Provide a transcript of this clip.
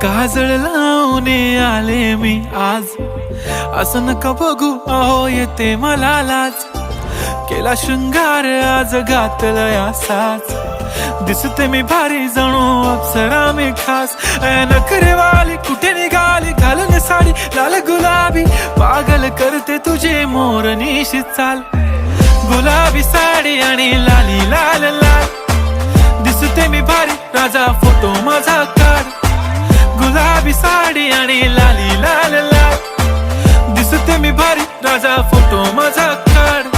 काजळ लावून आले मी आज, असं नका बघू अहो येते मला लाज. केला शृंगार आज घातलाय असाच, दिसते मी भारी जणू अप्सरा मी खास. नखरेवाली कुठे निघाली घालून साडी लाल गुलाबी, पागल करते तुझे मोरनीशी चाल. गुलाबी साडी आणि लाली लाल लाल, दिसते मी भारी राजा फोटो माझा काढ. गुलाबी साडी आणि लाली लाल लाल, दिसते मी भारी राजा फोटो माझा काढ.